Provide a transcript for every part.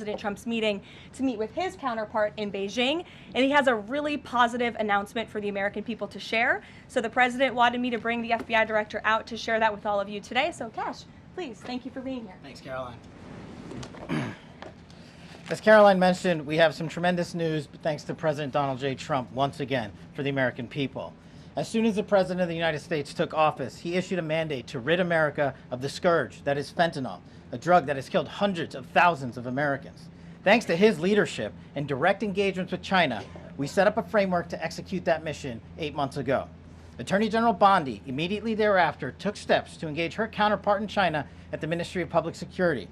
President Trump's meeting to meet with his counterpart in Beijing, and he has a really positive announcement for the American people to share. So the president wanted me to bring the FBI director out to share that with all of you today. So Cash, please, thank you for being here. Thanks, Caroline. As Caroline mentioned, we have some tremendous news thanks to President Donald J. Trump once again for the American people. As soon as the President of the United States took office, he issued a mandate to rid America of the scourge that is fentanyl, a drug that has killed hundreds of thousands of Americans. Thanks to his leadership and direct engagements with China, we set up a framework to execute that mission 8 months ago. Attorney General Bondi immediately thereafter took steps to engage her counterpart in China at the Ministry of Public Security.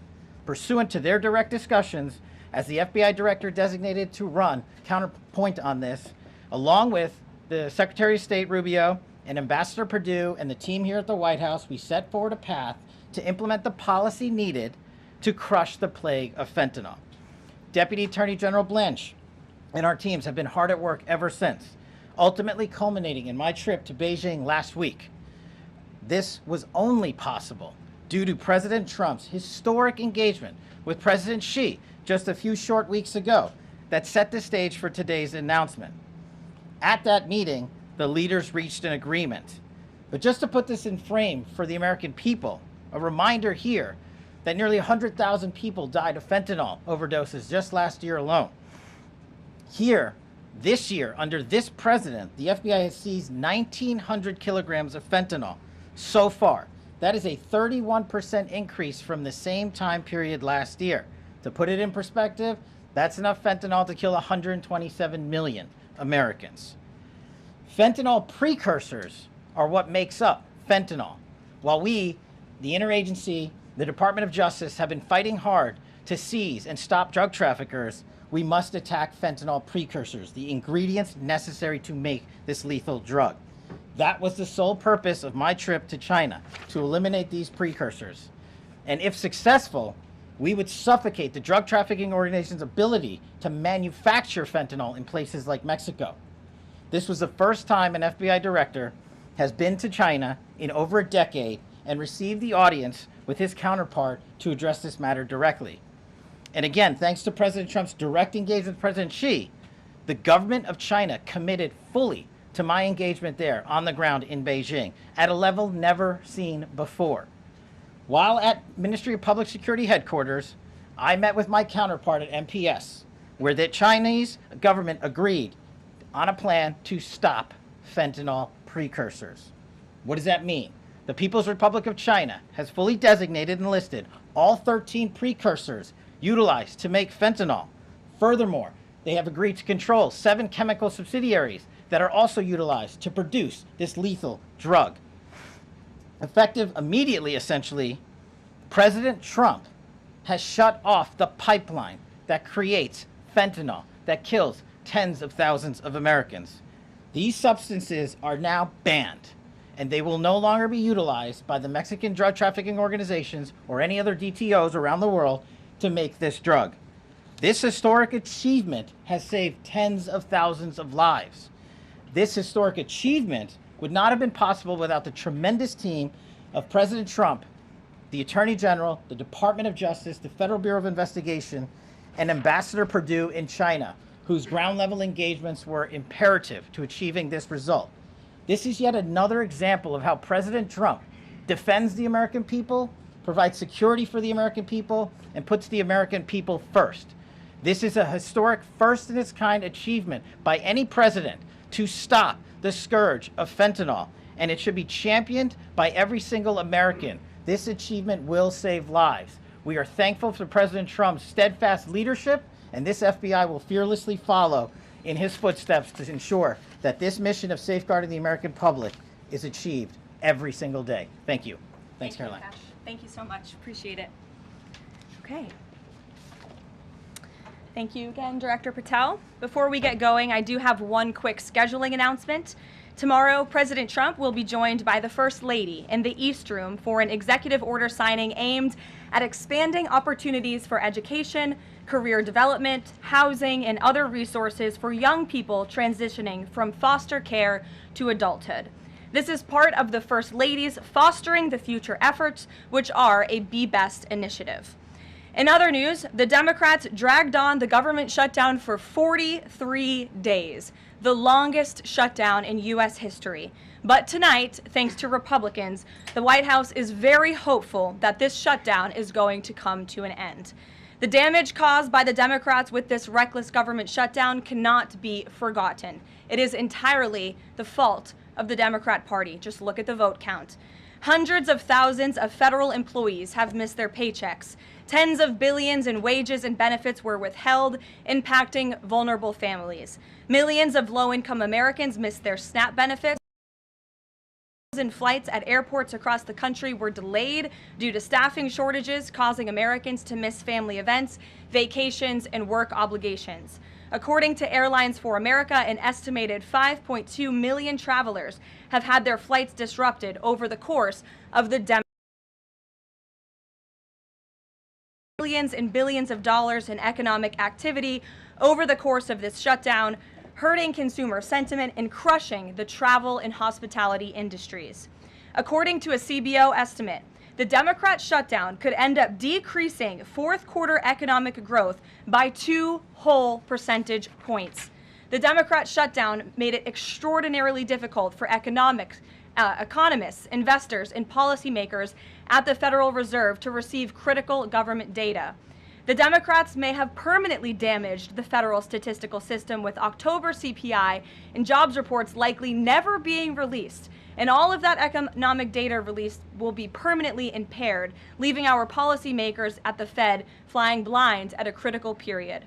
Pursuant to their direct discussions, as the FBI director designated to run counterpoint on this, along with the Secretary of State Rubio and Ambassador Perdue and the team here at the White House, we set forward a path to implement the policy needed to crush the plague of fentanyl. Deputy Attorney General Blanche and our teams have been hard at work ever since, ultimately culminating in my trip to Beijing last week. This was only possible due to President Trump's historic engagement with President Xi just a few short weeks ago that set the stage for today's announcement. At that meeting, the leaders reached an agreement. But just to put this in frame for the American people, a reminder here that nearly 100,000 people died of fentanyl overdoses just last year alone. Here, this year, under this president, the FBI has seized 1,900 kilograms of fentanyl so far. That is a 31% increase from the same time period last year. To put it in perspective, that's enough fentanyl to kill 127 million Americans. Fentanyl precursors are what makes up fentanyl. While we, the interagency, the Department of Justice, have been fighting hard to seize and stop drug traffickers, we must attack fentanyl precursors, the ingredients necessary to make this lethal drug. That was the sole purpose of my trip to China, to eliminate these precursors. And if successful, we would suffocate the drug trafficking organization's ability to manufacture fentanyl in places like Mexico. This was the first time an FBI director has been to China in over a decade and received the audience with his counterpart to address this matter directly. And again, thanks to President Trump's direct engagement with President Xi, the government of China committed fully to my engagement there on the ground in Beijing at a level never seen before. While at Ministry of Public Security headquarters, I met with my counterpart at MPS, where the Chinese government agreed on a plan to stop fentanyl precursors. What does that mean? The People's Republic of China has fully designated and listed all 13 precursors utilized to make fentanyl. Furthermore, they have agreed to control 7 chemical subsidiaries that are also utilized to produce this lethal drug. Effective immediately, essentially, President Trump has shut off the pipeline that creates fentanyl that kills tens of thousands of Americans. These substances are now banned, and they will no longer be utilized by the Mexican drug trafficking organizations or any other DTOs around the world to make this drug. This historic achievement has saved tens of thousands of lives. This historic achievement would not have been possible without the tremendous team of President Trump, the Attorney General, the Department of Justice, the Federal Bureau of Investigation, and Ambassador Perdue in China, whose ground-level engagements were imperative to achieving this result. This is yet another example of how President Trump defends the American people, provides security for the American people, and puts the American people first. This is a historic first-in-its-kind achievement by any president to stop the scourge of fentanyl, and it should be championed by every single American. This achievement will save lives. We are thankful for President Trump's steadfast leadership, and this FBI will fearlessly follow in his footsteps to ensure that this mission of safeguarding the American public is achieved every single day. Thank you. Thanks, Caroline. Thank you so much. Appreciate it. Okay. Thank you again, Director Patel. Before we get going, I do have one quick scheduling announcement. Tomorrow, President Trump will be joined by the First Lady in the East Room for an executive order signing aimed at expanding opportunities for education, career development, housing, and other resources for young people transitioning from foster care to adulthood. This is part of the First Lady's Fostering the Future efforts, which are a Be Best initiative. In other news, the Democrats dragged on the government shutdown for 43 days, the longest shutdown in U.S. history. But tonight, thanks to Republicans, the White House is very hopeful that this shutdown is going to come to an end. The damage caused by the Democrats with this reckless government shutdown cannot be forgotten. It is entirely the fault of the Democrat Party. Just look at the vote count. Hundreds of thousands of federal employees have missed their paychecks. Tens of billions in wages and benefits were withheld, impacting vulnerable families. Millions of low-income Americans missed their SNAP benefits. Flights at airports across the country were delayed due to staffing shortages, causing Americans to miss family events, vacations, and work obligations. According to Airlines for America, an estimated 5.2 million travelers have had their flights disrupted over the course of the billions and billions of dollars in economic activity over the course of this shutdown, hurting consumer sentiment and crushing the travel and hospitality industries. According to a CBO estimate, the Democrat shutdown could end up decreasing fourth quarter economic growth by 2 whole percentage points. The Democrat shutdown made it extraordinarily difficult for economists, investors, and policymakers at the Federal Reserve to receive critical government data. The Democrats may have permanently damaged the federal statistical system, with October CPI and jobs reports likely never being released. And all of that economic data released will be permanently impaired, leaving our policymakers at the Fed flying blind at a critical period.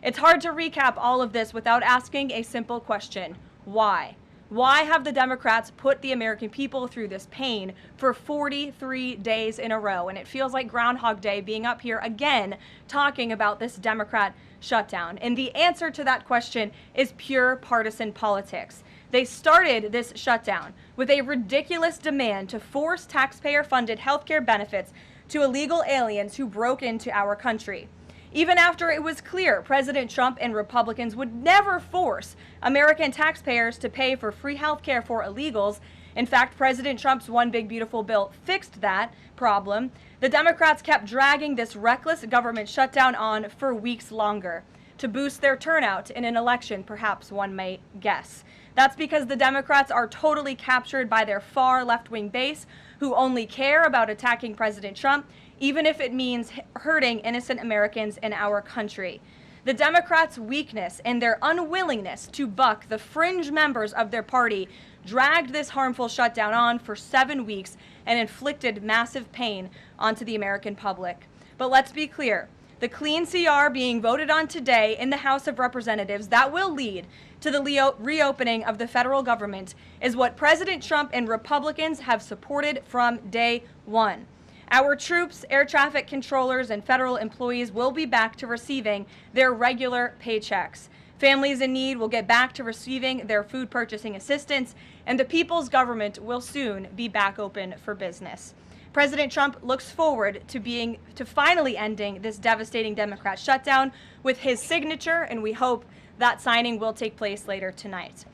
It's hard to recap all of this without asking a simple question: why? Why have the Democrats put the American people through this pain for 43 days in a row? And it feels like Groundhog Day being up here again talking about this Democrat shutdown. And the answer to that question is pure partisan politics. They started this shutdown with a ridiculous demand to force taxpayer-funded healthcare benefits to illegal aliens who broke into our country. Even after it was clear President Trump and Republicans would never force American taxpayers to pay for free health care for illegals. In fact, President Trump's One Big Beautiful Bill fixed that problem. The Democrats kept dragging this reckless government shutdown on for weeks longer to boost their turnout in an election, perhaps one may guess. That's because the Democrats are totally captured by their far left-wing base, who only care about attacking President Trump, even if it means hurting innocent Americans in our country. The Democrats' weakness and their unwillingness to buck the fringe members of their party dragged this harmful shutdown on for 7 weeks and inflicted massive pain onto the American public. But let's be clear, the clean CR being voted on today in the House of Representatives that will lead to the reopening of the federal government is what President Trump and Republicans have supported from day one. Our troops, air traffic controllers, and federal employees will be back to receiving their regular paychecks. Families in need will get back to receiving their food purchasing assistance, and the people's government will soon be back open for business. President Trump looks forward to finally ending this devastating Democrat shutdown with his signature, and we hope that signing will take place later tonight.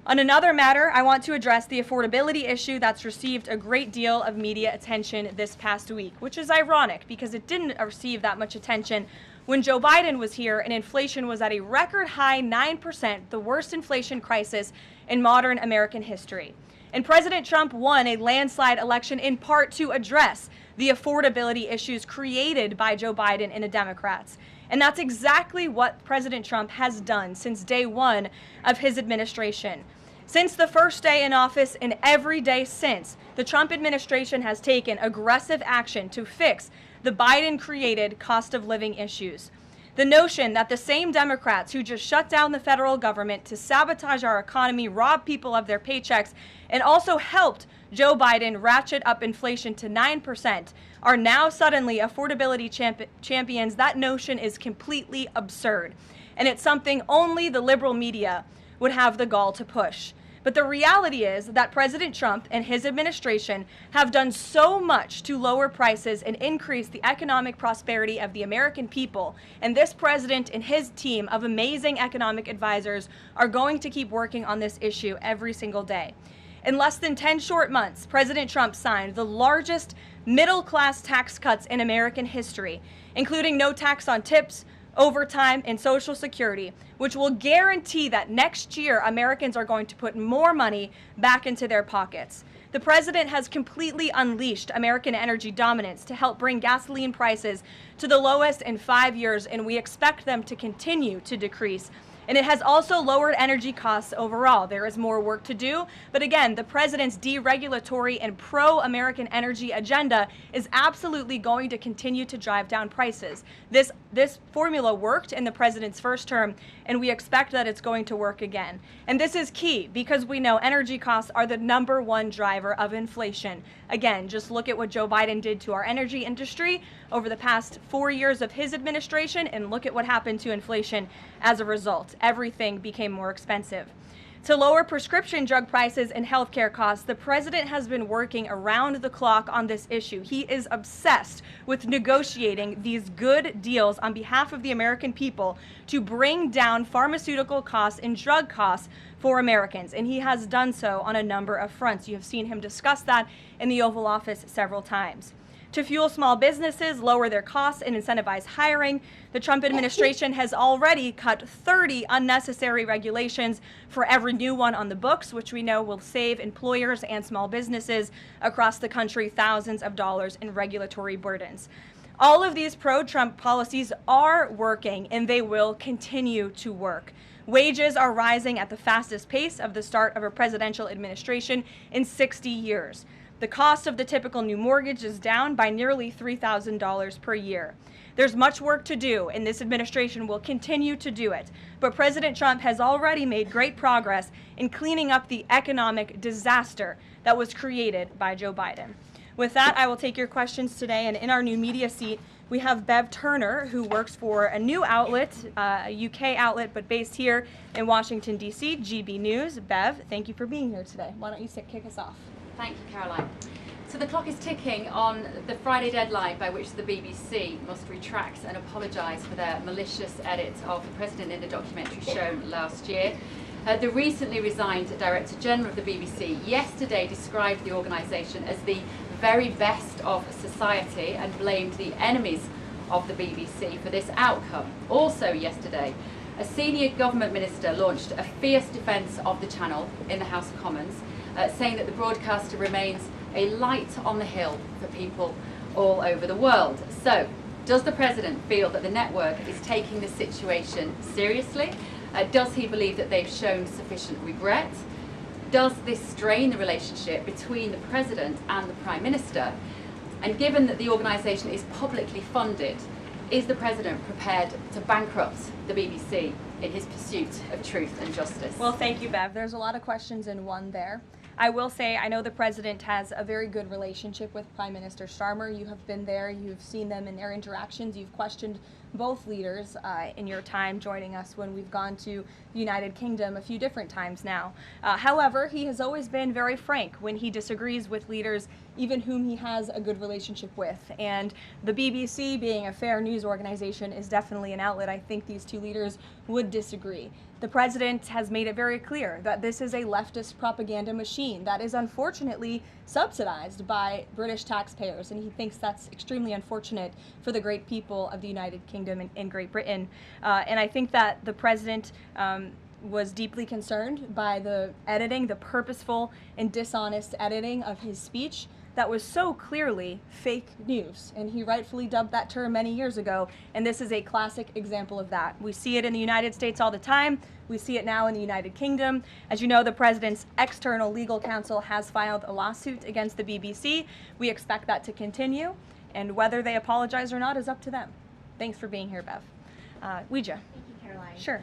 On another matter, I want to address the affordability issue that's received a great deal of media attention this past week, which is ironic because it didn't receive that much attention when Joe Biden was here and inflation was at a record high 9%, the worst inflation crisis in modern American history. And President Trump won a landslide election in part to address the affordability issues created by Joe Biden and the Democrats. And that's exactly what President Trump has done since day one of his administration. Since the first day in office and every day since, the Trump administration has taken aggressive action to fix the Biden-created cost of living issues. The notion that the same Democrats who just shut down the federal government to sabotage our economy, rob people of their paychecks, and also helped Joe Biden ratchet up inflation to 9% are now suddenly affordability champions, that notion is completely absurd. And it's something only the liberal media would have the gall to push. But the reality is that President Trump and his administration have done so much to lower prices and increase the economic prosperity of the American people. And this president and his team of amazing economic advisors are going to keep working on this issue every single day. In less than 10 short months, President Trump signed the largest middle-class tax cuts in American history, including no tax on tips, overtime, and Social Security, which will guarantee that next year Americans are going to put more money back into their pockets. The president has completely unleashed American energy dominance to help bring gasoline prices to the lowest in 5 years, and we expect them to continue to decrease. And it has also lowered energy costs overall. There is more work to do, but again, the president's deregulatory and pro-American energy agenda is absolutely going to continue to drive down prices. This formula worked in the president's first term, and we expect that it's going to work again. And this is key because we know energy costs are the #1 driver of inflation. Again, just look at what Joe Biden did to our energy industry over the past 4 years of his administration, and look at what happened to inflation as a result. Everything became more expensive. To lower prescription drug prices and healthcare costs, the president has been working around the clock on this issue. He is obsessed with negotiating these good deals on behalf of the American people to bring down pharmaceutical costs and drug costs for Americans, and he has done so on a number of fronts. You have seen him discuss that in the Oval Office several times. To fuel small businesses, lower their costs, and incentivize hiring, the Trump administration has already cut 30 unnecessary regulations for every new one on the books, which we know will save employers and small businesses across the country thousands of dollars in regulatory burdens. All of these pro-Trump policies are working, and they will continue to work. Wages are rising at the fastest pace of the start of a presidential administration in 60 years. The cost of the typical new mortgage is down by nearly $3,000 per year. There's much work to do, and this administration will continue to do it. But President Trump has already made great progress in cleaning up the economic disaster that was created by Joe Biden. With that, I will take your questions today, and in our new media seat, we have Bev Turner, who works for a new outlet, a UK outlet, but based here in Washington, D.C., GB News. Bev, thank you for being here today. Why don't you kick us off? Thank you, Caroline. So the clock is ticking on the Friday deadline by which the BBC must retract and apologise for their malicious edit of the president in the documentary shown last year. The recently resigned Director General of the BBC yesterday described the organisation as the very best of society and blamed the enemies of the BBC for this outcome. Also yesterday, a senior government minister launched a fierce defence of the channel in the House of Commons, saying that the broadcaster remains a light on the hill for people all over the world. So, does the president feel that the network is taking this situation seriously? Does he believe that they've shown sufficient regret? Does this strain the relationship between the president and the prime minister? And given that the organisation is publicly funded, is the president prepared to bankrupt the BBC in his pursuit of truth and justice? Well, thank you, Bev. There's a lot of questions in one there. I will say I know the president has a very good relationship with Prime Minister Starmer. You have been there, you've seen them in their interactions, you've questioned both leaders in your time joining us when we've gone to the United Kingdom a few different times now. However, he has always been very frank when he disagrees with leaders, even whom he has a good relationship with. And the BBC, being a fair news organization, is definitely an outlet I think these two leaders would disagree. The president has made it very clear that this is a leftist propaganda machine that is unfortunately subsidized by British taxpayers, and he thinks that's extremely unfortunate for the great people of the United Kingdom and Great Britain. And I think that the president was deeply concerned by the editing, the purposeful and dishonest editing of his speech that was so clearly fake news, and he rightfully dubbed that term many years ago, and this is a classic example of that. We see it in the United States all the time. We see it now in the United Kingdom. As you know, the president's external legal counsel has filed a lawsuit against the BBC. We expect that to continue, and whether they apologize or not is up to them. Thanks for being here, Bev. Ouija. Thank you, Caroline. Sure.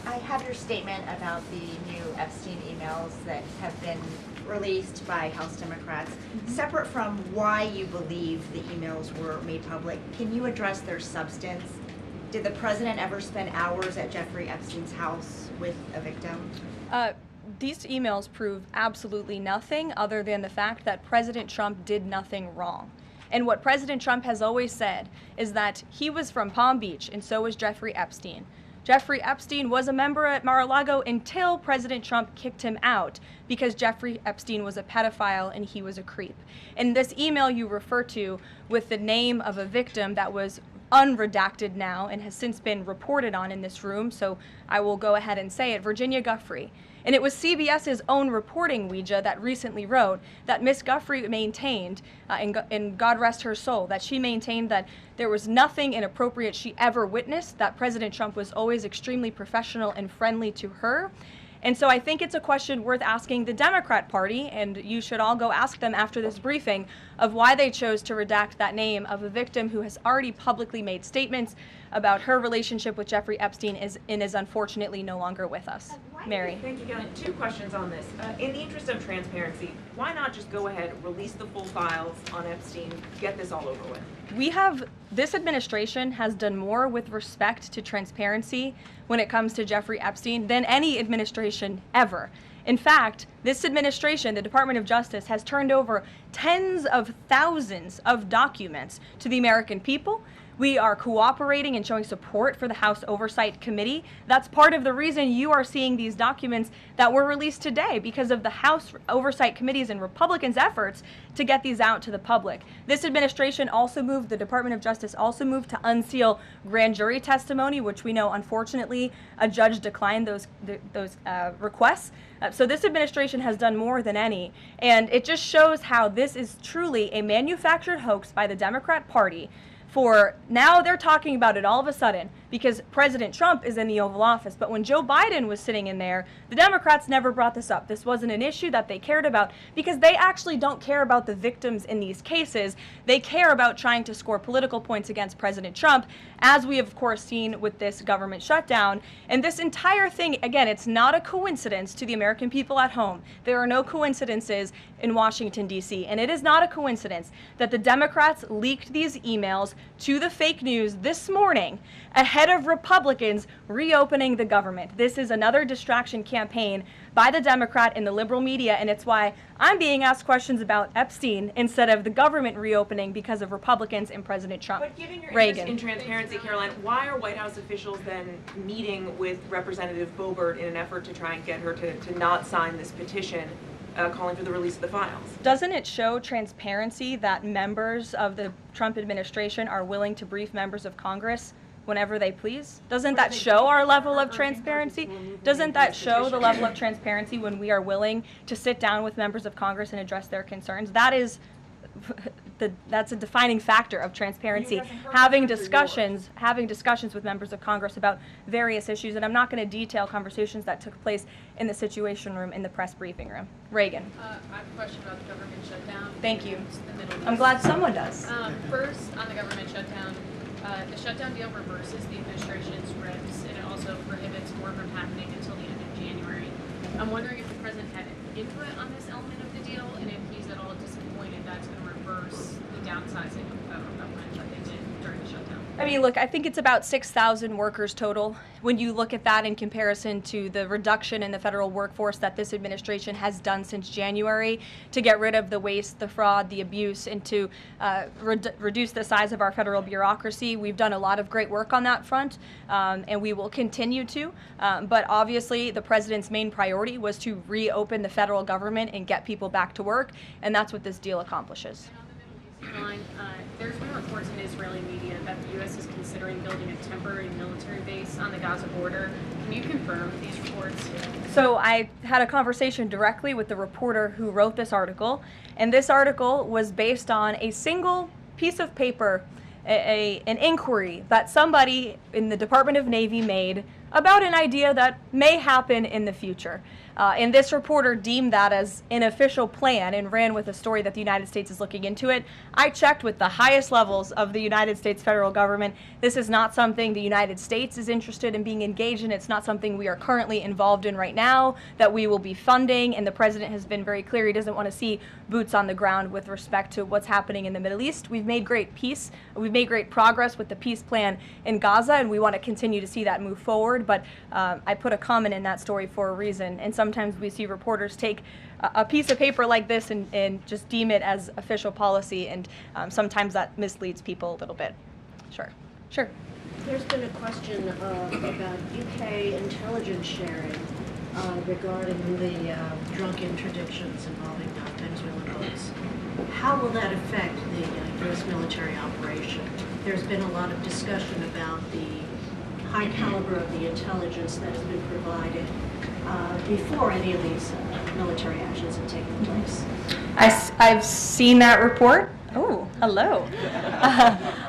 I have your statement about the new Epstein emails that have been released by House Democrats. Separate from why you believe the emails were made public, can you address their substance? Did the president ever spend hours at Jeffrey Epstein's house with a victim? These emails prove absolutely nothing other than the fact that President Trump did nothing wrong. And what President Trump has always said is that he was from Palm Beach, and so was Jeffrey Epstein. Jeffrey Epstein was a member at Mar-a-Lago until President Trump kicked him out because Jeffrey Epstein was a pedophile and he was a creep. And this email you refer to with the name of a victim that was unredacted now and has since been reported on in this room, so I will go ahead and say it, Virginia Giuffre. And it was CBS's own reporting, Ouija, that recently wrote that Miss Giuffre maintained, and God rest her soul, that she maintained that there was nothing inappropriate she ever witnessed, that President Trump was always extremely professional and friendly to her. And so I think it's a question worth asking the Democrat Party, and you should all go ask them after this briefing, of why they chose to redact that name of a victim who has already publicly made statements about her relationship with Jeffrey Epstein and is unfortunately no longer with us. Mary. Thank you, Karoline. Two questions on this. In the interest of transparency, why not just go ahead, release the full files on Epstein, get this all over with? This administration has done more with respect to transparency when it comes to Jeffrey Epstein than any administration ever. In fact, this administration, the Department of Justice, has turned over tens of thousands of documents to the American people. We are cooperating and showing support for the House Oversight Committee. That's part of the reason you are seeing these documents that were released today, because of the House Oversight Committee's and Republicans' efforts to get these out to the public. This administration also moved, the Department of Justice also moved to unseal grand jury testimony, which we know, unfortunately, a judge declined those requests. So this administration has done more than any, and it just shows how this is truly a manufactured hoax by the Democrat Party. For now they're talking about it all of a sudden because President Trump is in the Oval Office. But when Joe Biden was sitting in there, the Democrats never brought this up. This wasn't an issue that they cared about because they actually don't care about the victims in these cases. They care about trying to score political points against President Trump, as we have, of course, seen with this government shutdown. And this entire thing, again, it's not a coincidence to the American people at home. There are no coincidences in Washington, D.C. And it is not a coincidence that the Democrats leaked these emails to the fake news this morning ahead of Republicans reopening the government. This is another distraction campaign by the Democrat and the liberal media, and it's why I'm being asked questions about Epstein instead of the government reopening because of Republicans and President Trump. But given your Reagan. interest in transparency, Karoline, why are White House officials then meeting with Representative Boebert in an effort to try and get her to not sign this petition calling for the release of the files? Doesn't it show transparency that members of the Trump administration are willing to brief members of Congress whenever they please? Doesn't that show our level of transparency? Doesn't that show the level of transparency when we are willing to sit down with members of Congress and address their concerns? That is that's a defining factor of transparency, having discussions with members of Congress about various issues. And I'm not going to detail conversations that took place in the Situation Room in the press briefing room. Reagan. I have a question about the government shutdown. Thank you. The Middle East. I'm glad someone does. First, on the government shutdown, the shutdown deal reverses the administration's reps, and it also prohibits war from happening until the end of January. I'm wondering if the president had input on this element of the deal, and if he's at all disappointed that's going to reverse the downsizing of the federal government that they did during the shutdown. I mean, look, I think it's about 6,000 workers total. When you look at that in comparison to the reduction in the federal workforce that this administration has done since January to get rid of the waste, the fraud, the abuse, and to reduce the size of our federal bureaucracy, we've done a lot of great work on that front, and we will continue to. But obviously, the president's main priority was to reopen the federal government and get people back to work, and that's what this deal accomplishes. Caroline, there's been reports in Israeli media that the U.S. is considering building a temporary military base on the Gaza border. Can you confirm these reports? So I had a conversation directly with the reporter who wrote this article, and this article was based on a single piece of paper, an inquiry that somebody in the Department of Navy made about an idea that may happen in the future. And this reporter deemed that as an official plan and ran with a story that the United States is looking into it. I checked with the highest levels of the United States federal government. This is not something the United States is interested in being engaged in. It's not something we are currently involved in right now that we will be funding. And the president has been very clear he doesn't want to see boots on the ground with respect to what's happening in the Middle East. We've made great peace. We've made great progress with the peace plan in Gaza, and we want to continue to see that move forward. But I put a comment in that story for a reason. And sometimes we see reporters take a piece of paper like this and just deem it as official policy, and sometimes that misleads people a little bit. Sure. There's been a question about UK intelligence sharing regarding the drunk interdictions involving Venezuelan boats. How will that affect the U.S. military operation? There's been a lot of discussion about the high caliber of the intelligence that has been provided before any of these military actions have taken place. I've seen that report. Oh, hello.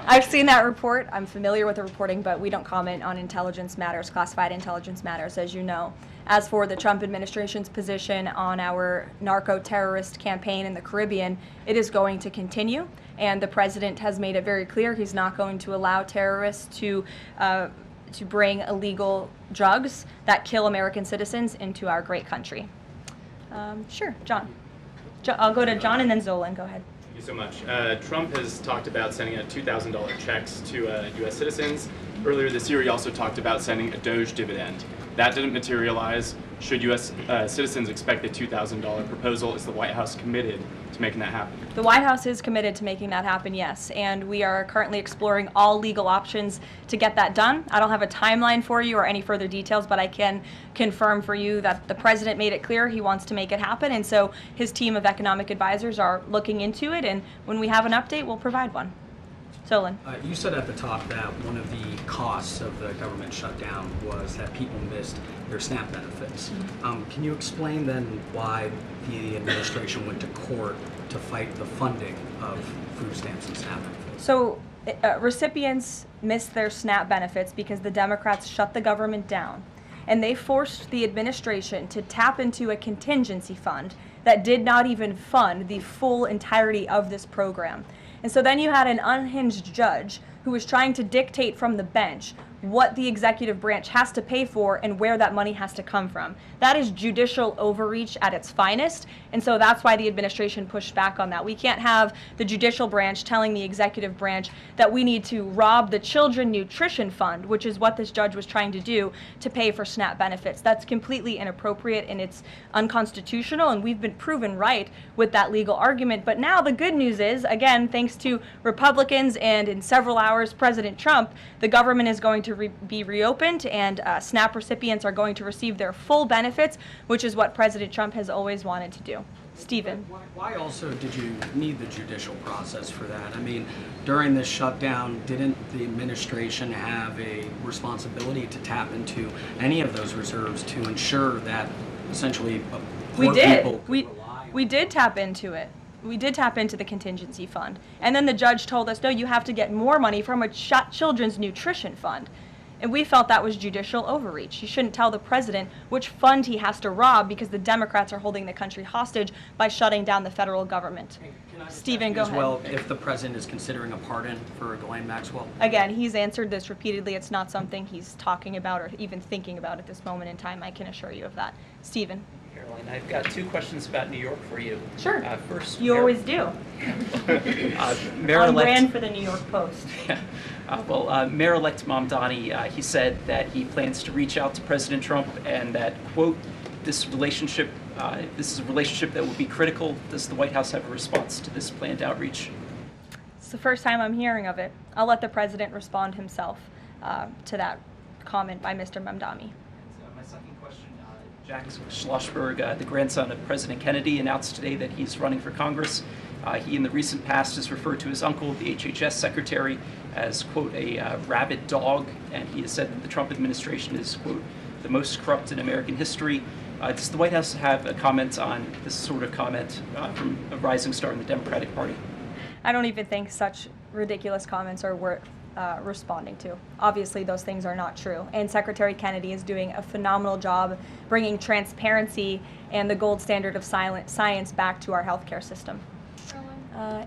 I've seen that report. I'm familiar with the reporting, but we don't comment on intelligence matters, classified intelligence matters, as you know. As for the Trump administration's position on our narco-terrorist campaign in the Caribbean, it is going to continue, and the president has made it very clear he's not going to allow terrorists to bring illegal drugs that kill American citizens into our great country. Sure, John. I'll go to John and then Zolan. Go ahead. Thank you so much. Trump has talked about sending out $2,000 checks to U.S. citizens. Earlier this year, he also talked about sending a Doge dividend. That didn't materialize. Should U.S. Citizens expect the $2,000 proposal? Is the White House committed to making that happen? The White House is committed to making that happen, yes, and we are currently exploring all legal options to get that done. I don't have a timeline for you or any further details, but I can confirm for you that the president made it clear he wants to make it happen, and so his team of economic advisors are looking into it, and when we have an update, we'll provide one. Solon. You said at the top that one of the costs of the government shutdown was that people missed their SNAP benefits. Can you explain then why the administration went to court to fight the funding of food stamps and SNAP benefits? So recipients missed their SNAP benefits because the Democrats shut the government down, and they forced the administration to tap into a contingency fund that did not even fund the full entirety of this program. And so then you had an unhinged judge who was trying to dictate from the bench what the executive branch has to pay for and where that money has to come from. That is judicial overreach at its finest, and so that's why the administration pushed back on that. We can't have the judicial branch telling the executive branch that we need to rob the Children Nutrition Fund, which is what this judge was trying to do, to pay for SNAP benefits. That's completely inappropriate and it's unconstitutional, and we've been proven right with that legal argument. But now the good news is, again, thanks to Republicans and in several hours President Trump, the government is going to be reopened, and SNAP recipients are going to receive their full benefits, which is what President Trump has always wanted to do. Stephen. Why also did you need the judicial process for that? I mean, during this shutdown, didn't the administration have a responsibility to tap into any of those reserves to ensure that essentially we poor did. people could rely on? We did tap into it. We did tap into the contingency fund. And then the judge told us, no, you have to get more money from a children's nutrition fund. And we felt that was judicial overreach. You shouldn't tell the president which fund he has to rob because the Democrats are holding the country hostage by shutting down the federal government. Stephen, go ahead. Well, if the president is considering a pardon for Ghislaine Maxwell? Again, he's answered this repeatedly. It's not something he's talking about or even thinking about at this moment in time. I can assure you of that. Stephen. Caroline, I've got two questions about New York for you. Sure. First, you always do. On brand for the New York Post. Mayor-elect Mamdani, he said that he plans to reach out to President Trump and that, quote, this is a relationship that will be critical. Does the White House have a response to this planned outreach? It's the first time I'm hearing of it. I'll let the president respond himself to that comment by Mr. Mamdani. My second question, Jack Schlossberg, the grandson of President Kennedy, announced today that he's running for Congress. He, in the recent past, has referred to his uncle, the HHS secretary, as, quote, a rabid dog, and he has said that the Trump administration is, quote, the most corrupt in American history. Does the White House have a comment on this sort of comment from a rising star in the Democratic Party? I don't even think such ridiculous comments are worth responding to. Obviously, those things are not true. And Secretary Kennedy is doing a phenomenal job bringing transparency and the gold standard of science back to our healthcare system.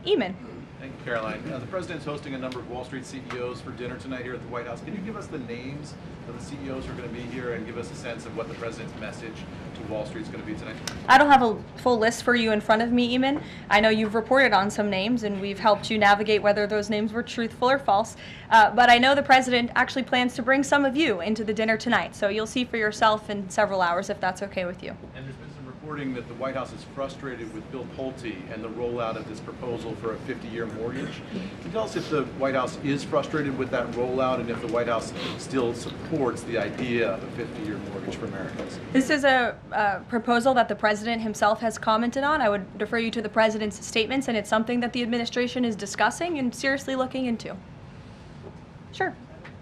Eamon. Thank you, Caroline. The president's hosting a number of Wall Street CEOs for dinner tonight here at the White House. Can you give us the names of the CEOs who are going to be here and give us a sense of what the president's message to Wall Street is going to be tonight? I don't have a full list for you in front of me, Eamon. I know you've reported on some names and we've helped you navigate whether those names were truthful or false. But I know the president actually plans to bring some of you into the dinner tonight. So you'll see for yourself in several hours if that's okay with you. And there's been some reports reporting that the White House is frustrated with Bill Pulte and the rollout of this proposal for a 50-year mortgage. Can you tell us if the White House is frustrated with that rollout and if the White House still supports the idea of a 50-year mortgage for Americans? This is a proposal that the president himself has commented on. I would refer you to the president's statements, and it's something that the administration is discussing and seriously looking into. Sure.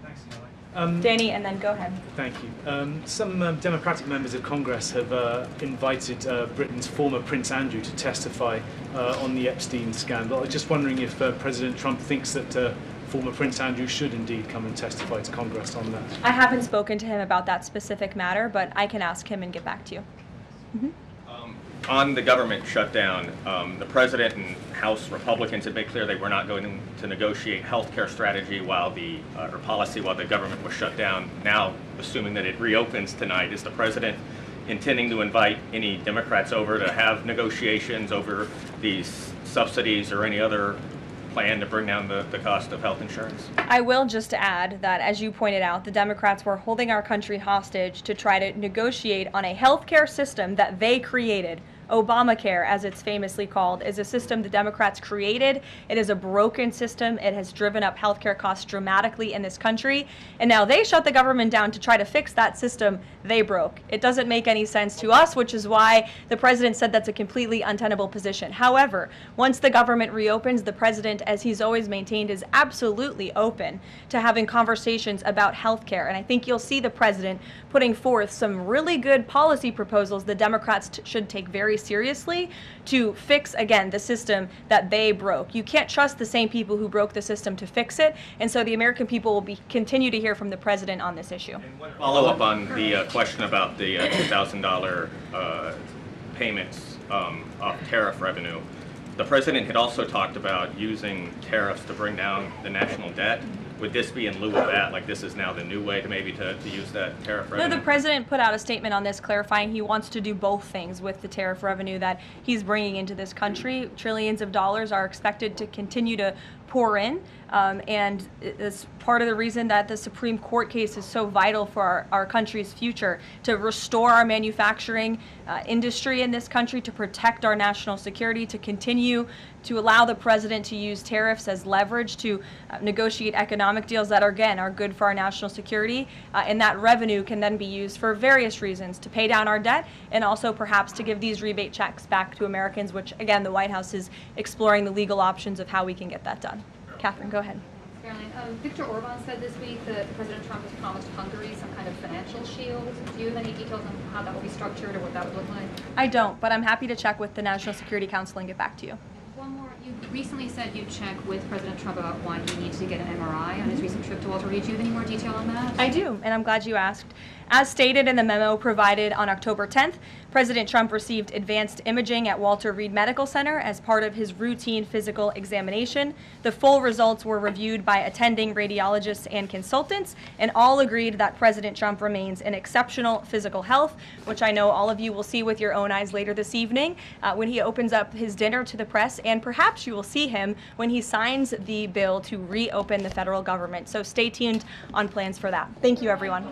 Thanks, Karoline. Danny, and then go ahead. Thank you. Some Democratic members of Congress have invited Britain's former Prince Andrew to testify on the Epstein scandal. I was just wondering if President Trump thinks that former Prince Andrew should indeed come and testify to Congress on that. I haven't spoken to him about that specific matter, but I can ask him and get back to you. On the government shutdown, the president and House Republicans had made clear they were not going to negotiate health care strategy or policy while the government was shut down. Now, assuming that it reopens tonight, is the president intending to invite any Democrats over to have negotiations over these subsidies or any other plan to bring down the cost of health insurance? I will just add that, as you pointed out, the Democrats were holding our country hostage to try to negotiate on a healthcare system that they created. Obamacare, as it's famously called, is a system the Democrats created. It is a broken system. It has driven up healthcare costs dramatically in this country. And now they shut the government down to try to fix that system they broke. It doesn't make any sense to us, which is why the president said that's a completely untenable position. However, once the government reopens, the president, as he's always maintained, is absolutely open to having conversations about healthcare. And I think you'll see the president putting forth some really good policy proposals the Democrats should take very seriously to fix, again, the system that they broke. You can't trust the same people who broke the system to fix it, and so the American people will continue to hear from the president on this issue. Follow up on the question about the $2,000 payments off tariff revenue. The president had also talked about using tariffs to bring down the national debt. Would this be in lieu of that? Like, this is now the new way to maybe to use that tariff revenue? No, the president put out a statement on this clarifying he wants to do both things with the tariff revenue that he's bringing into this country. Trillions of dollars are expected to continue to pour in, and it's part of the reason that the Supreme Court case is so vital for our country's future, to restore our manufacturing industry in this country, to protect our national security, to continue to allow the president to use tariffs as leverage to negotiate economic deals that, again, are good for our national security, and that revenue can then be used for various reasons, to pay down our debt and also perhaps to give these rebate checks back to Americans, which, again, the White House is exploring the legal options of how we can get that done. Catherine, go ahead. Karoline, Viktor Orban said this week that President Trump has promised Hungary some kind of financial shield. Do you have any details on how that will be structured or what that would look like? I don't, but I'm happy to check with the National Security Council and get back to you. One more. You recently said you'd check with President Trump about why he needs to get an MRI on his recent trip to Walter Reed. Do you have any more detail on that? I do, and I'm glad you asked. As stated in the memo provided on October 10th, President Trump received advanced imaging at Walter Reed Medical Center as part of his routine physical examination. The full results were reviewed by attending radiologists and consultants, and all agreed that President Trump remains in exceptional physical health, which I know all of you will see with your own eyes later this evening when he opens up his dinner to the press, and perhaps you will see him when he signs the bill to reopen the federal government. So stay tuned on plans for that. Thank you, everyone.